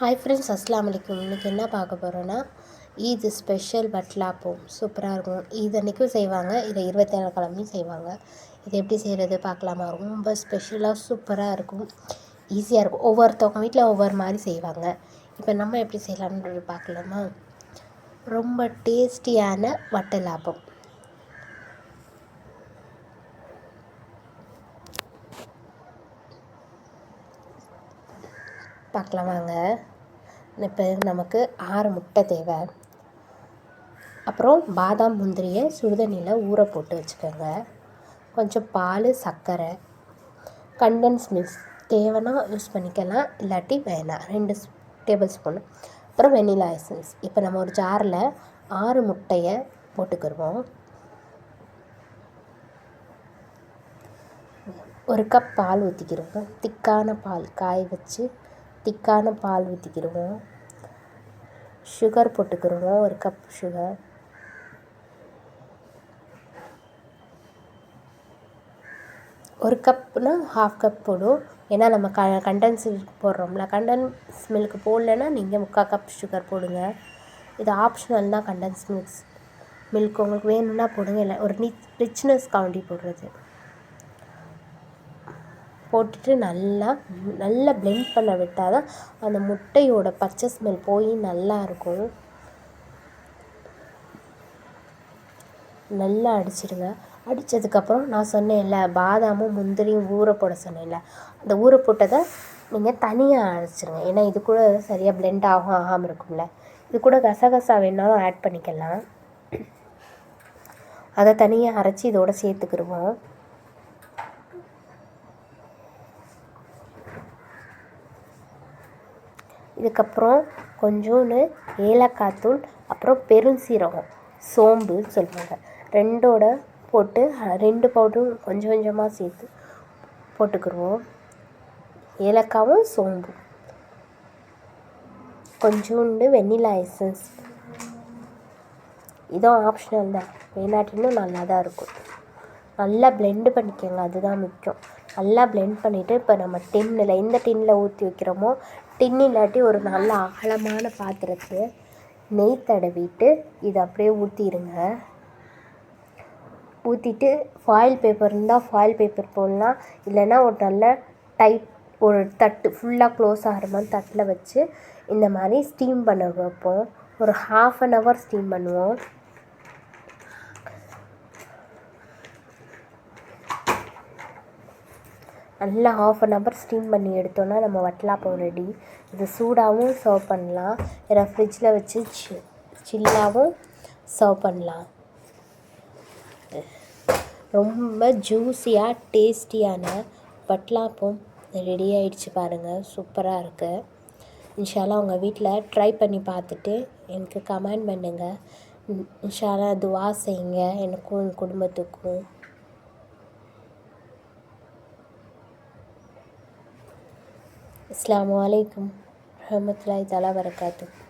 Hi friends, அஸ்ஸலாமு அலைக்கும். இன்றைக்கி என்ன பார்க்க போகிறோன்னா ஈத் ஸ்பெஷல் வட்லாப்பம் சூப்பராக இருக்கும். ஈத் அன்றைக்கும் செய்வாங்க, இதை 27 கிழமையும் செய்வாங்க. இது எப்படி செய்கிறது பார்க்கலாமா? ரொம்ப ஸ்பெஷலாக சூப்பராக இருக்கும், ஈஸியாக இருக்கும். ஒவ்வொருத்தவங்க வீட்டில் ஒவ்வொரு மாதிரி செய்வாங்க. இப்போ நம்ம எப்படி செய்யலாம்ன்றது பார்க்கலாமா? ரொம்ப டேஸ்டியான வட்டலாப்பம் பார்க்கலாம் வாங்க. இப்போ நமக்கு 6 முட்டை தேவை. அப்புறம் பாதாம் முந்திரியை சுடுதண்ணியில் ஊற போட்டு வச்சுக்கோங்க. கொஞ்சம் பால், சர்க்கரை, கண்டன்ஸ் மில்க் தேவைன்னா யூஸ் பண்ணிக்கலாம், இல்லாட்டி வேணாம். 2 டேபிள் ஸ்பூன். அப்புறம் வெனிலா எசன்ஸ். இப்போ நம்ம ஒரு ஜாரில் 6 முட்டையை போட்டுக்கிடுவோம். 1 கப் பால் ஊற்றிக்கிடுவோம். திக்கான பால், காய வச்சு திக்கான பால் ஊற்றிக்கிடுவோம். சுகர் போட்டுக்கிடுவோம், 1 கப் சுகர். ஒரு கப்னா 1/2 கப் போடும், ஏன்னா நம்ம கண்டன்ஸ் மில்க் போடுறோம்ல. கண்டன்ஸ் மில்க் போடலைன்னா நீங்கள் 3/4 கப் சுகர் போடுங்க. இது ஆப்ஷனல் தான். கண்டன்ஸ் மில்க் உங்களுக்கு வேணும்னா போடுங்க, இல்லை ஒரு ரிச்னஸ்காண்டி போடுறது. போட்டுட்டு நல்லா பிளெண்ட் பண்ண விட்டால் தான் அந்த முட்டையோட பச்சை ஸ்மெல் போய் நல்லாயிருக்கும். நல்லா அடிச்சிடுங்க. அடித்ததுக்கப்புறம் நான் சொன்னேன்ல, பாதாமும் முந்திரியும் ஊற போட சொன்னேன்ல, அந்த ஊற போட்டதை நீங்கள் தனியாக அரைச்சிடுங்க. ஏன்னா இது கூட சரியாக பிளெண்ட் ஆகாமல் இருக்கும்ல. இது கூட கசகசா வேணாலும் ஆட் பண்ணிக்கலாம். அதை தனியாக அரைச்சி இதோடு சேர்த்துக்கிடுவோம். இதுக்கப்புறம் கொஞ்சோண்டு ஏலக்காய் தூள், அப்புறம் பெருஞ்சீரகம், சோம்புன்னு சொல்லுவாங்க, 2ஓட போட்டு 2 பவுடரும் கொஞ்சம் கொஞ்சமாக சேர்த்து போட்டுக்கிடுவோம். ஏலக்காவும் சோம்பும், கொஞ்சோண்டு வெண்ணிலா எசன்ஸ். இதுவும் ஆப்ஷனல் தான், வேணாட்டினும் நல்லா தான் இருக்கும். நல்லா பிளெண்டு பண்ணிக்கோங்க, அதுதான் முக்கியம். நல்லா பிளெண்ட் பண்ணிவிட்டு இப்போ நம்ம டின்னில், எந்த டின்னில் ஊற்றி வைக்கிறோமோ, டின்னு இல்லாட்டி ஒரு நல்ல அகலமான பாத்திரத்தை நெய் தடவிட்டு இதை அப்படியே ஊற்றிடுங்க. ஊற்றிட்டு ஃபாயில் பேப்பர் இருந்தால் ஃபாயில் பேப்பர் போடலாம், இல்லைன்னா ஒரு நல்ல டைட் ஒரு தட்டு ஃபுல்லாக க்ளோஸ் ஆகிற மாதிரி தட்டில் வச்சு இந்த மாதிரி ஸ்டீம் பண்ண வைப்போம். ஒரு 1/2 an hour ஸ்டீம் பண்ணுவோம். நல்லா 1/2 an hour ஸ்டீம் பண்ணி எடுத்தோன்னா நம்ம வட்டலாப்பம் ரெடி. இது சூடாகவும் சர்வ் பண்ணலாம், இல்லை ஃப்ரிட்ஜில் வச்சு சில்லாகவும் சர்வ் பண்ணலாம். ரொம்ப ஜூஸியாக டேஸ்டியான வட்டலாப்பம் ரெடி ஆகிடுச்சு பாருங்கள், சூப்பராக இருக்குது. இன்ஷா அல்லாஹ் உங்கள் வீட்டில் ட்ரை பண்ணி பார்த்துட்டு எனக்கு கமெண்ட் பண்ணுங்கள். இன்ஷா அல்லாஹ் துஆ செய்யுங்க எனக்கும் என் குடும்பத்துக்கும். அஸ்ஸலாமு அலைக்கும் வரஹ்மத்துல்லாஹி தஆலா வபரகாத்துஹு.